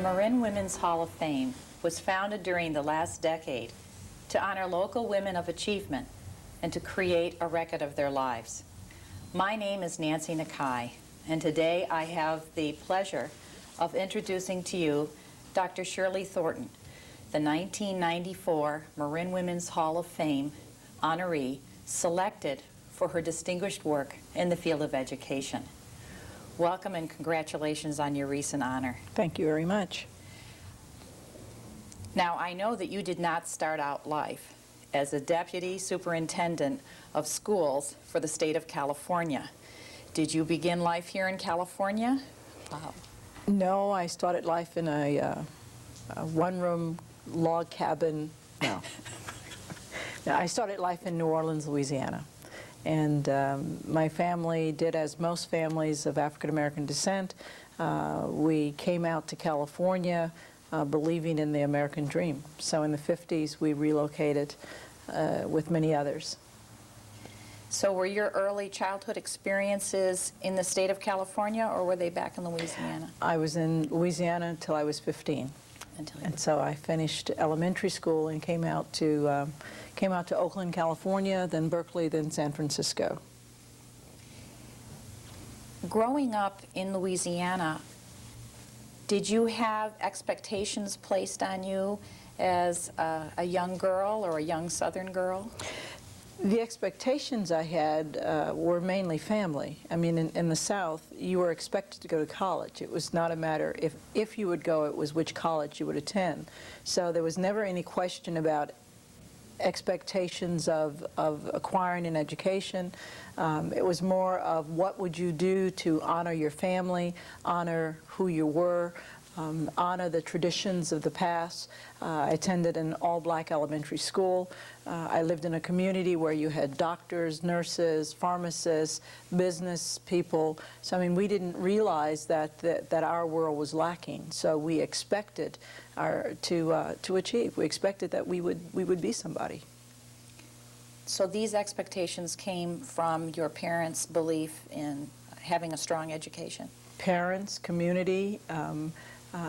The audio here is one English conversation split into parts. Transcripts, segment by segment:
Marin Women's Hall of Fame was founded during the last decade to honor local women of achievement and to create a record of their lives. My name is Nancy Nakai, and today I have the pleasure of introducing to you Dr. Shirley Thornton, the 1994 Marin Women's Hall of Fame honoree selected for her distinguished work in the field of education. Welcome and congratulations on your recent honor. Thank you very much. Now, I know that you did not start out life as a deputy superintendent of schools for the state of California. Did you begin life here in California? No, I started life in a one-room log cabin. No. No, I started life in New Orleans, Louisiana. And my family did as most families of African-American descent. We came out to California believing in the American dream. So in the 50s, we relocated with many others. So were your early childhood experiences in the state of California, or were they back in Louisiana? I was in Louisiana until I was 15. And so I finished elementary school and came out to Oakland, California, then Berkeley, then San Francisco. Growing up in Louisiana, did you have expectations placed on you as a young girl or a young Southern girl? The expectations I had were mainly family. I mean, in the South, you were expected to go to college. It was not a matter if you would go, it was which college you would attend. So there was never any question about expectations of acquiring an education. It was more of what would you do to honor your family, honor who you were, honor the traditions of the past. I attended an all-black elementary school. I lived in a community where you had doctors, nurses, pharmacists, business people. So I mean, we didn't realize that our world was lacking. So we expected to achieve. We expected that we would be somebody. So these expectations came from your parents' belief in having a strong education? Parents, community.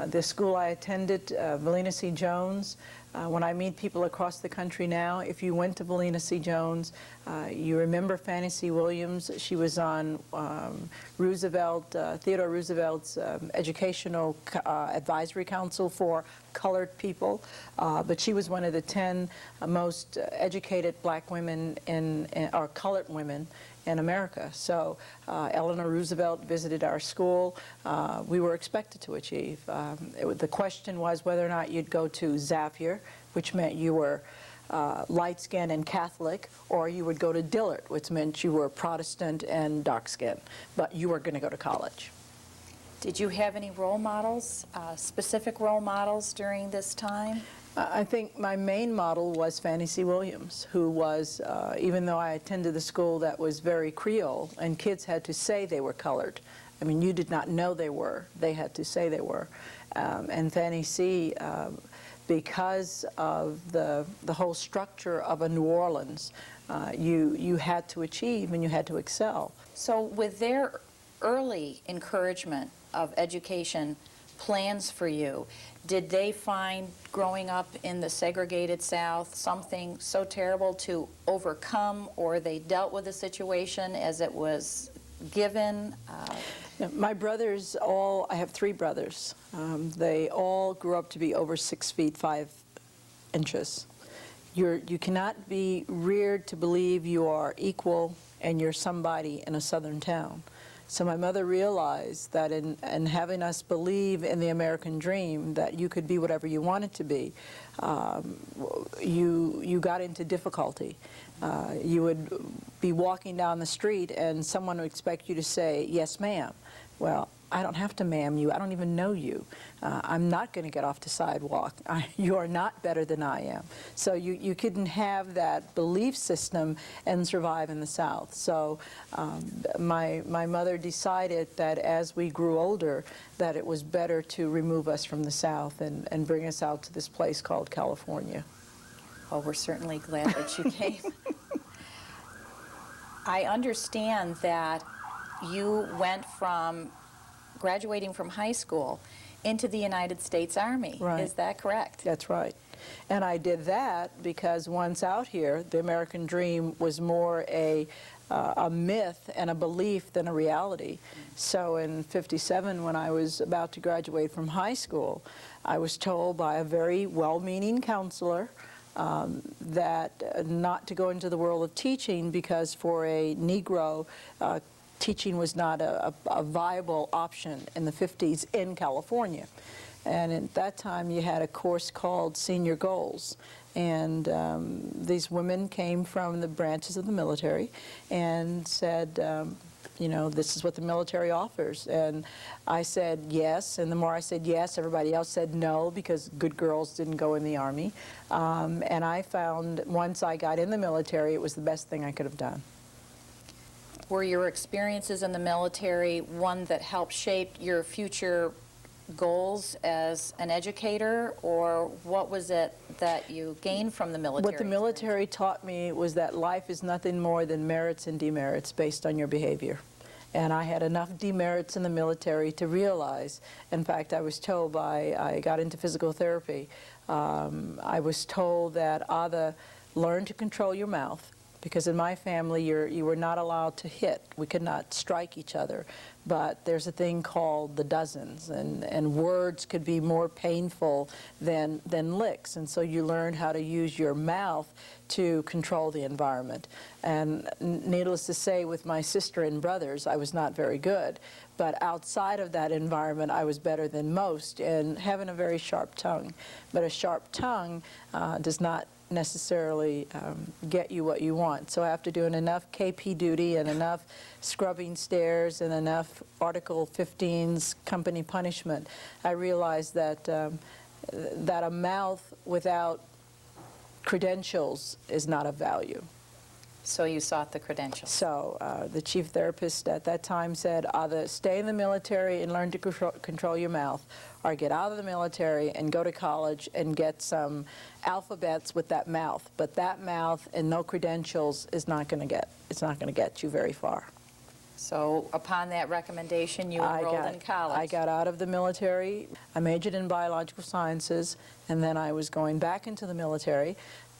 The school I attended, Valina C. Jones, when I meet people across the country now, if you went to Valina C. Jones, you remember Fannie C. Williams. She was on Theodore Roosevelt's Educational Advisory Council for colored people, but she was one of the 10 most educated black women or colored women in America. So Eleanor Roosevelt visited our school. We were expected to achieve. The question was whether or not you'd go to Xavier, which meant you were light-skinned and Catholic, or you would go to Dillard, which meant you were Protestant and dark-skinned, but you were going to go to college. Did you have any role models, specific role models during this time? I think my main model was Fannie C. Williams, who was, even though I attended the school that was very Creole, and kids had to say they were colored. I mean, you did not know they were. They had to say they were. And Fannie C., because of the whole structure of a New Orleans, you had to achieve and you had to excel. So with their early encouragement of education plans for you, did they find growing up in the segregated South something so terrible to overcome, or they dealt with the situation as it was given? My brothers I have 3 brothers. They all grew up to be over 6 feet 5 inches. You cannot be reared to believe you are equal and you're somebody in a southern town. So my mother realized that in having us believe in the American dream, that you could be whatever you wanted to be, you got into difficulty. You would be walking down the street and someone would expect you to say, "Yes, ma'am." Well, I don't have to ma'am you. I don't even know you. I'm not going to get off the sidewalk. You are not better than I am. So you couldn't have that belief system and survive in the South. So my mother decided that as we grew older, that it was better to remove us from the South and bring us out to this place called California. Well, we're certainly glad that you came. I understand that you went from graduating from high school into the United States Army. Right. Is that correct? That's right. And I did that because once out here, the American dream was more a myth and a belief than a reality. So in '57, when I was about to graduate from high school, I was told by a very well-meaning counselor that not to go into the world of teaching because for a Negro, teaching was not a viable option in the 50s in California. And at that time, you had a course called Senior Goals. And these women came from the branches of the military and said, you know, this is what the military offers. And I said yes, and the more I said yes, everybody else said no, because good girls didn't go in the Army. And I found once I got in the military, it was the best thing I could have done. Were your experiences in the military one that helped shape your future goals as an educator, or what was it that you gained from the military? What the military taught me was that life is nothing more than merits and demerits based on your behavior. And I had enough demerits in the military to realize, in fact, I was told I got into physical therapy, I was told that either learn to control your mouth, because in my family you were not allowed to hit. We could not strike each other. But there's a thing called the dozens, and words could be more painful than licks. And so you learn how to use your mouth to control the environment. And needless to say, with my sister and brothers, I was not very good. But outside of that environment, I was better than most in having a very sharp tongue. But a sharp tongue does not necessarily get you what you want. So after doing enough KP duty and enough scrubbing stairs and enough Article 15's company punishment, I realized that that a mouth without credentials is not of value. So you sought the credentials. So the chief therapist at that time said, either stay in the military and learn to control your mouth, or get out of the military and go to college and get some alphabets with that mouth. But that mouth and no credentials is not going to get you very far. So upon that recommendation, you enrolled in college. I got out of the military. I majored in biological sciences, and then I was going back into the military.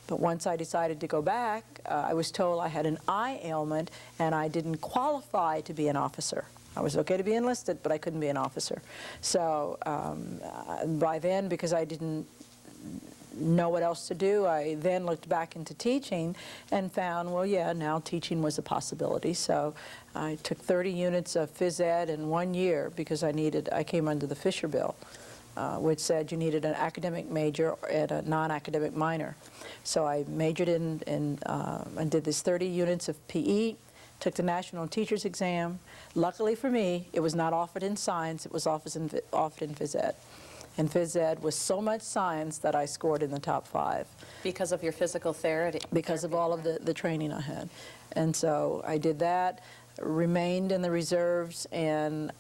But once I decided to go back, I was told I had an eye ailment and I didn't qualify to be an officer. I was okay to be enlisted, but I couldn't be an officer. So by then, because I didn't know what else to do, I then looked back into teaching and found, well, yeah, now teaching was a possibility. So I took 30 units of phys ed in 1 year because I came under the Fisher Bill, which said you needed an academic major and a non-academic minor. So I majored in and did this 30 units of PE, took the National Teachers Exam. Luckily for me, it was not offered in science, it was offered in phys ed. And phys ed was so much science that I scored in the top 5. Because of your physical therapy? Because of all of the training I had. And so I did that, remained in the reserves, and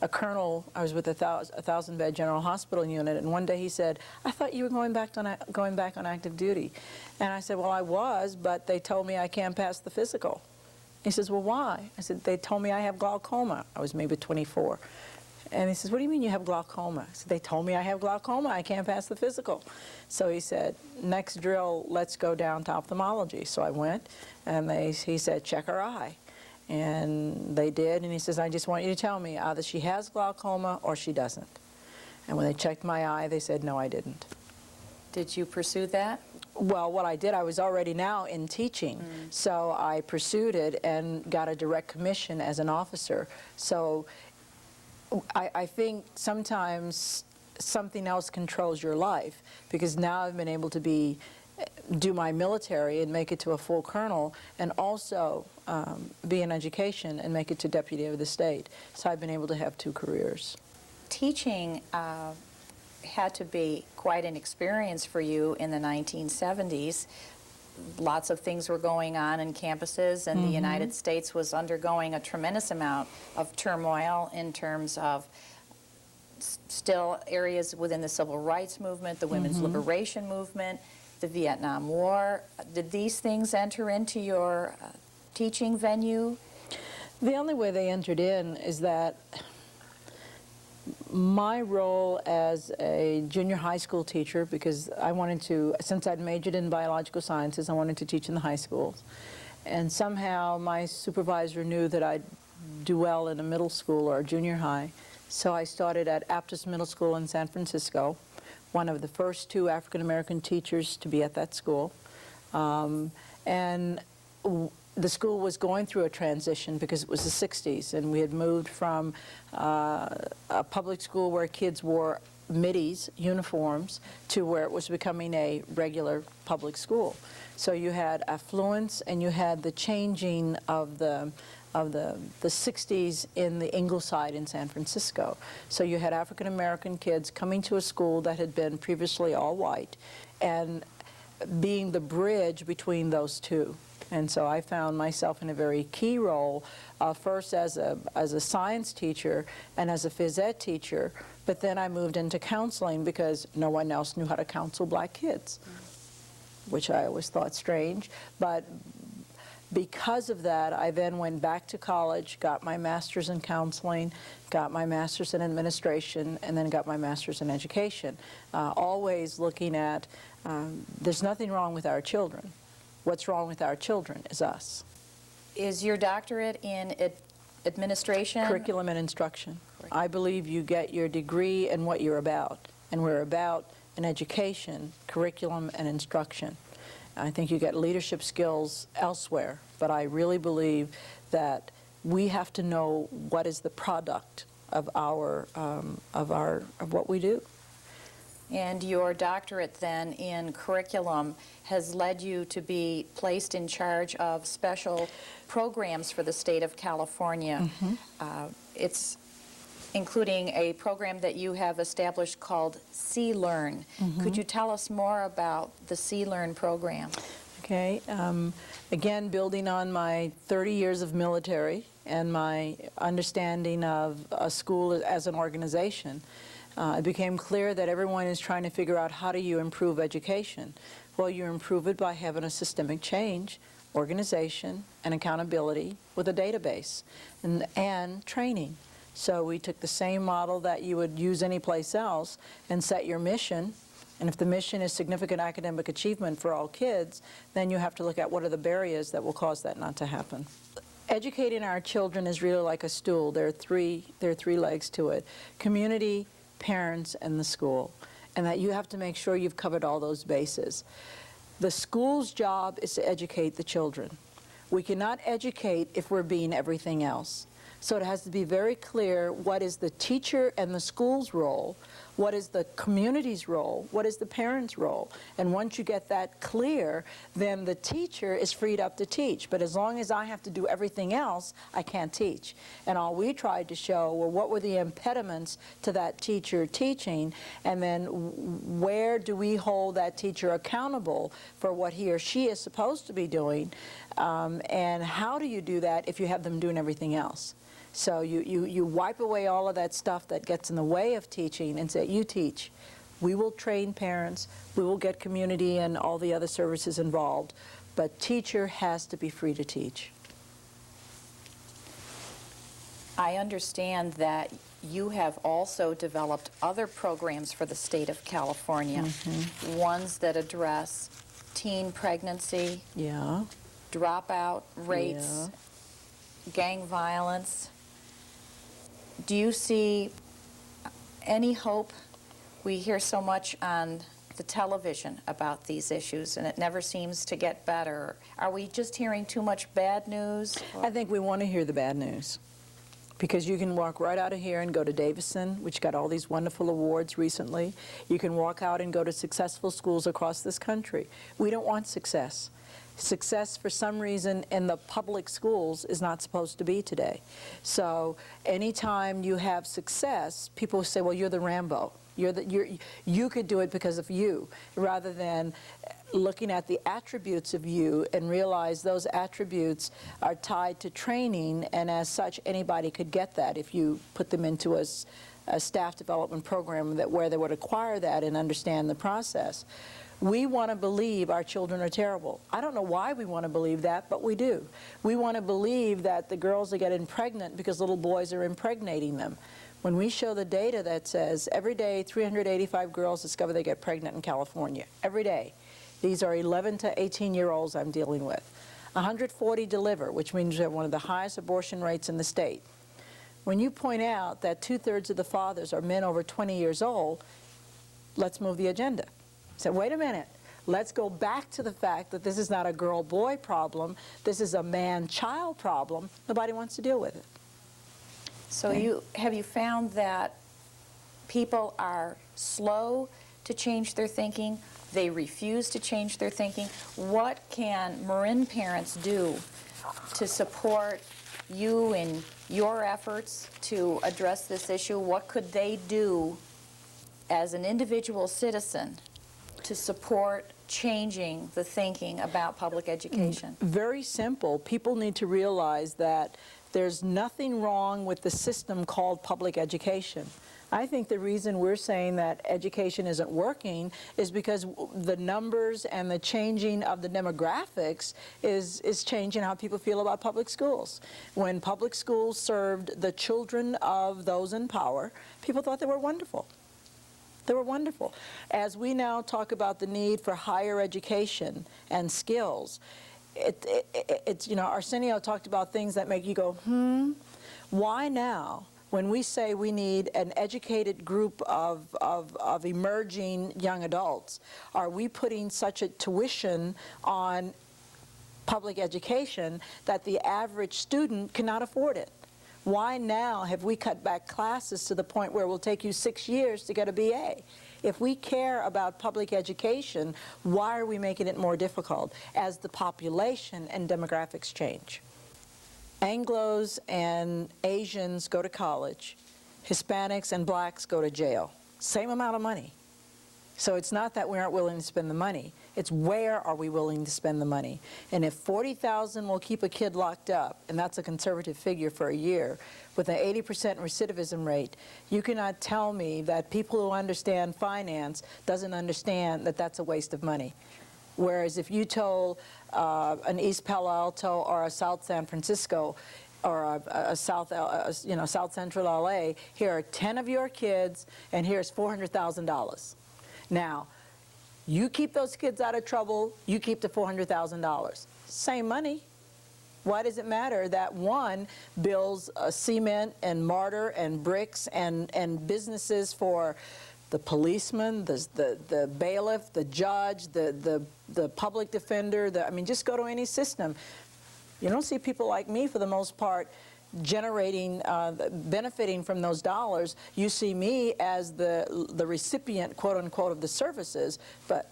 a colonel, I was with a 1,000-bed General Hospital unit, and one day he said, I thought you were going back on active duty. And I said, well, I was, but they told me I can't pass the physical. He says, well, why? I said, they told me I have glaucoma. I was maybe 24. And he says, what do you mean you have glaucoma? I said, they told me I have glaucoma. I can't pass the physical. So he said, next drill, let's go down to ophthalmology. So I went, and he said, check her eye. And they did, and he says, I just want you to tell me either she has glaucoma or she doesn't. And when they checked my eye, they said, no, I didn't. Did you pursue that? Well, what I did, I was already now in teaching, so I pursued it and got a direct commission as an officer. So I think sometimes something else controls your life, because now I've been able to do my military and make it to a full colonel, and also be in education and make it to deputy of the state. So I've been able to have 2 careers. Teaching had to be quite an experience for you in the 1970s. Lots of things were going on in campuses, and the United States was undergoing a tremendous amount of turmoil in terms of still areas within the civil rights movement, the women's liberation movement, the Vietnam War. Did these things enter into your teaching venue? The only way they entered in is that My role as a junior high school teacher, because I wanted to, since I'd majored in biological sciences, I wanted to teach in the high schools. And somehow my supervisor knew that I'd do well in a middle school or a junior high. So I started at Aptos Middle School in San Francisco, one of the first 2 African-American teachers to be at that school. And the school was going through a transition because it was the 60s, and we had moved from a public school where kids wore middies, uniforms, to where it was becoming a regular public school. So you had affluence and you had the changing of the 60s in the Ingleside in San Francisco. So you had African American kids coming to a school that had been previously all white and being the bridge between those two. And so I found myself in a very key role, first as a science teacher and as a phys ed teacher, but then I moved into counseling because no one else knew how to counsel black kids, which I always thought strange. But because of that, I then went back to college, got my master's in counseling, got my master's in administration, and then got my master's in education, always looking at there's nothing wrong with our children. What's wrong with our children is us. Is your doctorate in administration? Curriculum and instruction. Correct. I believe you get your degree in what you're about, and we're about an education, curriculum, and instruction. I think you get leadership skills elsewhere, but I really believe that we have to know what is the product of what we do. And your doctorate then in curriculum has led you to be placed in charge of special programs for the state of California. It's including a program that you have established called C-Learn. Could you tell us more about the C-Learn program? Okay, again, building on my 30 years of military and my understanding of a school as an organization, it became clear that everyone is trying to figure out how do you improve education. Well, you improve it by having a systemic change, organization, and accountability with a database, and training. So we took the same model that you would use anyplace else and set your mission. And if the mission is significant academic achievement for all kids, then you have to look at what are the barriers that will cause that not to happen. Educating our children is really like a stool. There are three legs to it: community, parents, and the school. And that you have to make sure you've covered all those bases. The school's job is to educate the children. We cannot educate if we're being everything else. So it has to be very clear what is the teacher and the school's role, what is the community's role, what is the parent's role. And once you get that clear, then the teacher is freed up to teach. But as long as I have to do everything else, I can't teach. And all we tried to show were what were the impediments to that teacher teaching, and then where do we hold that teacher accountable for what he or she is supposed to be doing, and how do you do that if you have them doing everything else? So you wipe away all of that stuff that gets in the way of teaching and say, you teach. We will train parents, we will get community and all the other services involved, but teacher has to be free to teach. I understand that you have also developed other programs for the state of California, ones that address teen pregnancy, Yeah. dropout rates, gang violence. Do you see any hope? We hear so much on the television about these issues, and it never seems to get better. Are we just hearing too much bad news? I think we want to hear the bad news, because you can walk right out of here and go to Davison, which got all these wonderful awards recently. You can walk out and go to successful schools across this country. We don't want success. Success, for some reason, in the public schools is not supposed to be today. So anytime you have success, people say, well, you're the Rambo. You could do it because of you, rather than looking at the attributes of you and realize those attributes are tied to training, and as such, anybody could get that if you put them into a staff development program where they would acquire that and understand the process. We want to believe our children are terrible. I don't know why we want to believe that, but we do. We want to believe that the girls are getting pregnant because little boys are impregnating them. When we show the data that says every day 385 girls discover they get pregnant in California, every day. These are 11 to 18-year-olds I'm dealing with. 140 deliver, which means we have one of the highest abortion rates in the state. When you point out that 2/3 of the fathers are men over 20 years old, let's move the agenda. So wait a minute. Let's go back to the fact that this is not a girl-boy problem. This is a man-child problem. Nobody wants to deal with it. So have you found that people are slow to change their thinking? They refuse to change their thinking? What can Marin parents do to support you in your efforts to address this issue? What could they do as an individual citizen to support changing the thinking about public education? Very simple. People need to realize that there's nothing wrong with the system called public education. I think the reason we're saying that education isn't working is because the numbers and the changing of the demographics is changing how people feel about public schools. When public schools served the children of those in power, people thought they were wonderful. They were wonderful. As we now talk about the need for higher education and skills, it's, you know, Arsenio talked about things that make you go, why now? When we say we need an educated group of emerging young adults, are we putting such a tuition on public education that the average student cannot afford it? Why now have we cut back classes to the point where it will take you 6 years to get a BA? If we care about public education, why are we making it more difficult as the population and demographics change? Anglos and Asians go to college. Hispanics and blacks go to jail. Same amount of money. So it's not that we aren't willing to spend the money. It's where are we willing to spend the money. And if 40,000 will keep a kid locked up, and that's a conservative figure for a year, with an 80% recidivism rate, you cannot tell me that people who understand finance doesn't understand that that's a waste of money. Whereas if you told an East Palo Alto or a South San Francisco or a South Central LA, here are 10 of your kids, and here's $400,000. Now, you keep those kids out of trouble, you keep the $400,000. Same money. Why does it matter that one builds cement and mortar and bricks and businesses for the policeman, the bailiff, the judge, the public defender, I mean, just go to any system. You don't see people like me, for the most part, generating, benefiting from those dollars. You see me as the recipient, quote unquote, of the services, but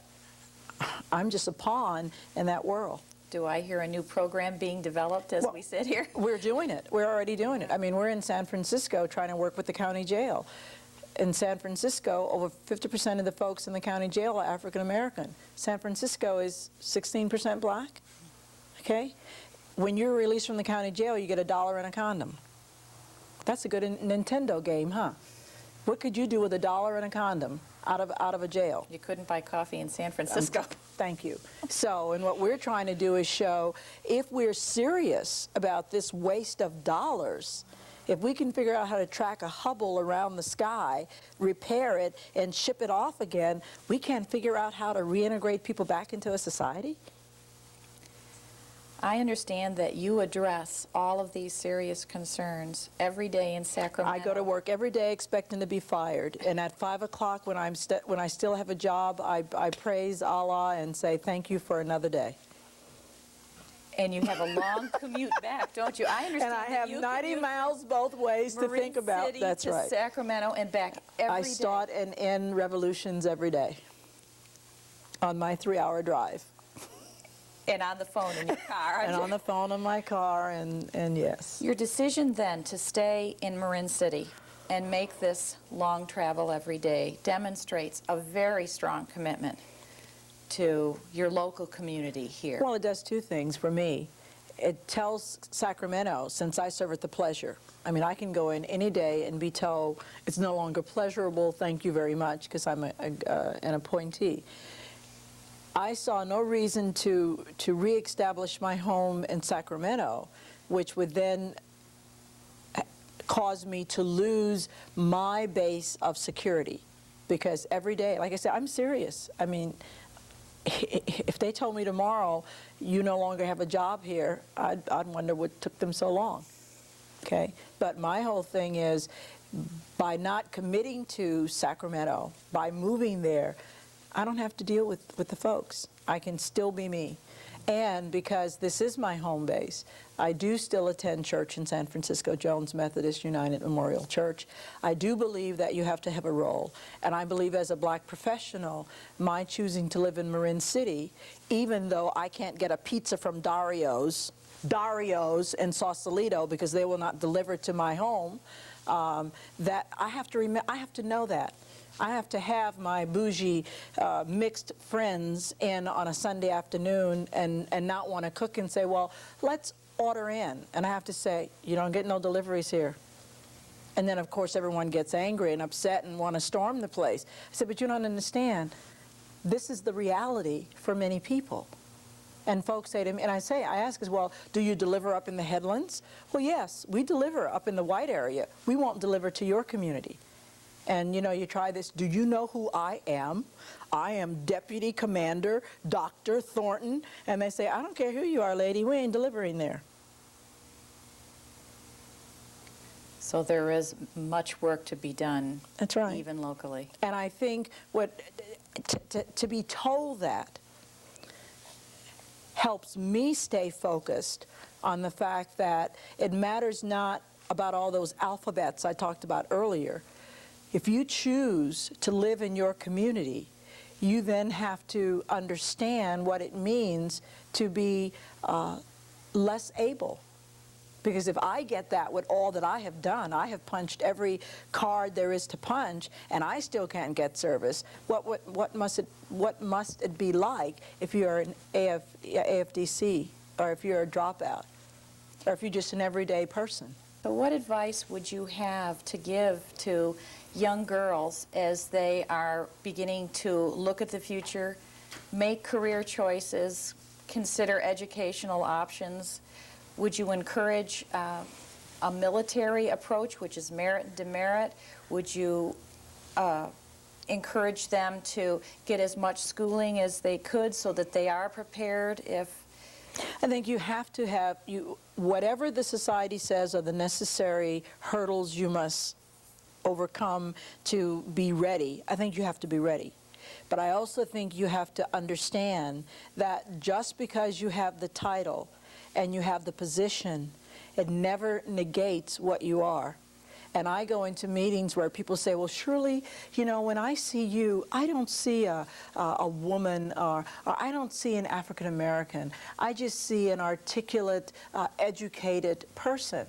I'm just a pawn in that world. Do I hear a new program being developed as we sit here? We're doing it. We're already doing it. I mean, we're in San Francisco trying to work with the county jail. In San Francisco, over 50% of the folks in the county jail are African American. San Francisco is 16% black, okay? When you're released from the county jail, you get $1 and a condom. That's a good Nintendo game, huh? What could you do with $1 and a condom out of a jail? You couldn't buy coffee in San Francisco. Thank you. So, and what we're trying to do is show, if we're serious about this waste of dollars, if we can figure out how to track a Hubble around the sky, repair it, and ship it off again, we can't figure out how to reintegrate people back into a society? I understand that you address all of these serious concerns every day in Sacramento. I go to work every day expecting to be fired, and at 5 o'clock when I still have a job, I praise Allah and say thank you for another day. And you have a long commute back, don't you? I understand. And I have 90 miles both ways to think about. City That's to right. Sacramento and back every day. I start and end revolutions every day on my 3-hour drive. And on the phone in your car. And on the phone in my car, and yes. Your decision then to stay in Marin City and make this long travel every day demonstrates a very strong commitment to your local community here. Well, it does two things for me. It tells Sacramento, since I serve at the pleasure, I mean, I can go in any day and be told it's no longer pleasurable, thank you very much, because I'm an appointee. I saw no reason to reestablish my home in Sacramento, which would then cause me to lose my base of security. Because every day, like I said, I'm serious. I mean, if they told me tomorrow, you no longer have a job here, I'd wonder what took them so long, okay? But my whole thing is, by not committing to Sacramento, by moving there, I don't have to deal with the folks. I can still be me. And because this is my home base, I do still attend church in San Francisco, Jones Methodist United Memorial Church. I do believe that you have to have a role. And I believe as a black professional, my choosing to live in Marin City, even though I can't get a pizza from Dario's in Sausalito because they will not deliver to my home, that I have to know that. I have to have my bougie mixed friends in on a Sunday afternoon and not want to cook and say, well, let's order in. And I have to say, you don't get no deliveries here. And then, of course, everyone gets angry and upset and want to storm the place. I said, but you don't understand. This is the reality for many people. And folks say to me, and I ask as well, do you deliver up in the Headlands? Well, yes, we deliver up in the white area. We won't deliver to your community. And you know, you try this, do you know who I am? I am Deputy Commander Dr. Thornton. And they say, I don't care who you are, lady, we ain't delivering there. So there is much work to be done. That's right. Even locally. And I think to be told that helps me stay focused on the fact that it matters not about all those alphabets I talked about earlier. If you choose to live in your community, you then have to understand what it means to be less able. Because if I get that with all that I have done, I have punched every card there is to punch, and I still can't get service, what must it be like if you're an AFDC, or if you're a dropout, or if you're just an everyday person? So what advice would you have to give to young girls as they are beginning to look at the future, make career choices, consider educational options? Would you encourage a military approach, which is merit and demerit? Would you encourage them to get as much schooling as they could so that they are prepared if... I think you have to have, whatever the society says are the necessary hurdles you must overcome to be ready, I think you have to be ready. But I also think you have to understand that just because you have the title and you have the position, it never negates what you are. And I go into meetings where people say, well, Shirley, you know, when I see you, I don't see a woman or I don't see an African American. I just see an articulate, educated person.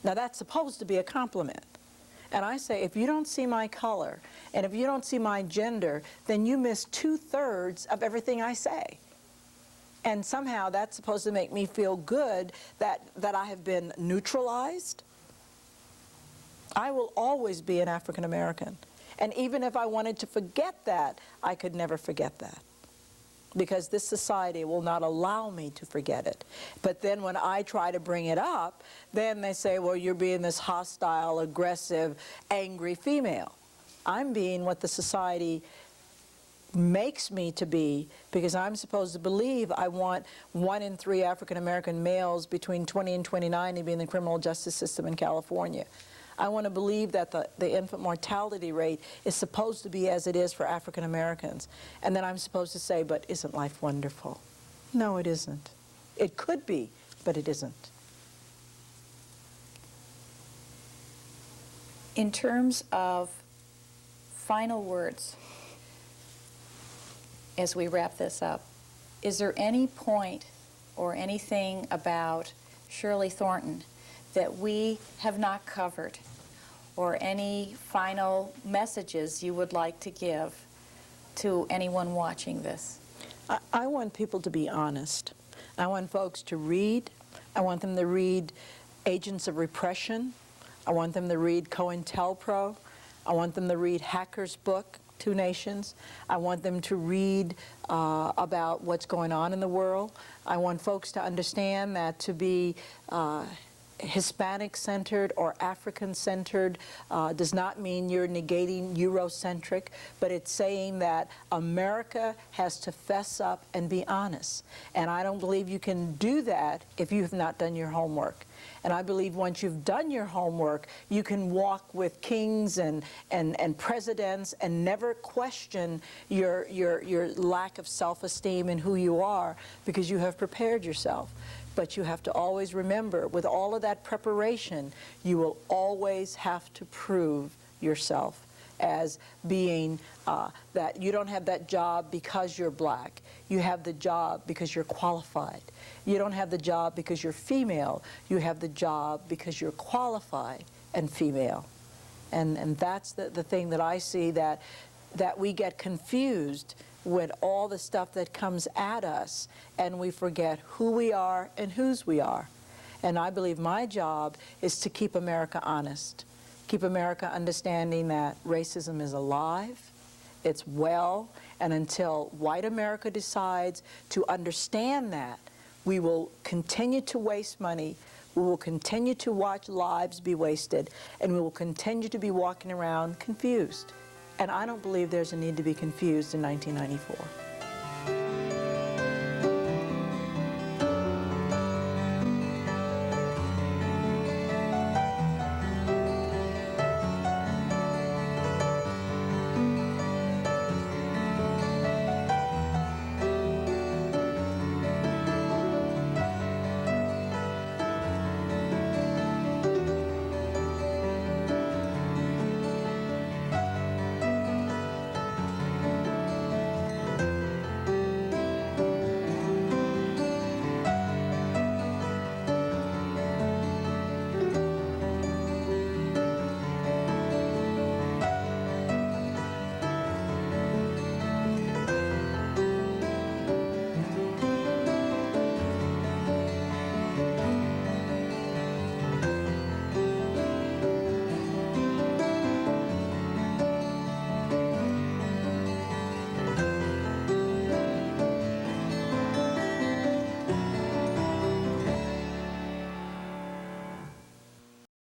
Now, that's supposed to be a compliment. And I say, if you don't see my color and if you don't see my gender, then you miss 2/3 of everything I say. And somehow that's supposed to make me feel good that I have been neutralized. I will always be an African American. And even if I wanted to forget that, I could never forget that. Because this society will not allow me to forget it. But then when I try to bring it up, then they say, well, you're being this hostile, aggressive, angry female. I'm being what the society makes me to be, because I'm supposed to believe I want 1 in 3 African American males between 20 and 29 to be in the criminal justice system in California. I want to believe that the infant mortality rate is supposed to be as it is for African Americans. And then I'm supposed to say, but isn't life wonderful? No, it isn't. It could be, but it isn't. In terms of final words, as we wrap this up, is there any point or anything about Shirley Thornton that we have not covered, or any final messages you would like to give to anyone watching this? I want people to be honest. I want folks to read. I want them to read Agents of Repression. I want them to read COINTELPRO. I want them to read Hacker's book, Two Nations. I want them to read about what's going on in the world. I want folks to understand that to be Hispanic-centered or African-centered does not mean you're negating Eurocentric, but it's saying that America has to fess up and be honest. And I don't believe you can do that if you have not done your homework. And I believe once you've done your homework, you can walk with kings and presidents and never question your lack of self-esteem and who you are, because you have prepared yourself. But you have to always remember, with all of that preparation, you will always have to prove yourself as being that you don't have that job because you're black. You have the job because you're qualified. You don't have the job because you're female. You have the job because you're qualified and female. And that's the thing that I see, that we get confused with all the stuff that comes at us, and we forget who we are and whose we are. And I believe my job is to keep America honest, keep America understanding that racism is alive, it's well, and until white America decides to understand that, we will continue to waste money, we will continue to watch lives be wasted, and we will continue to be walking around confused. And I don't believe there's a need to be confused in 1994.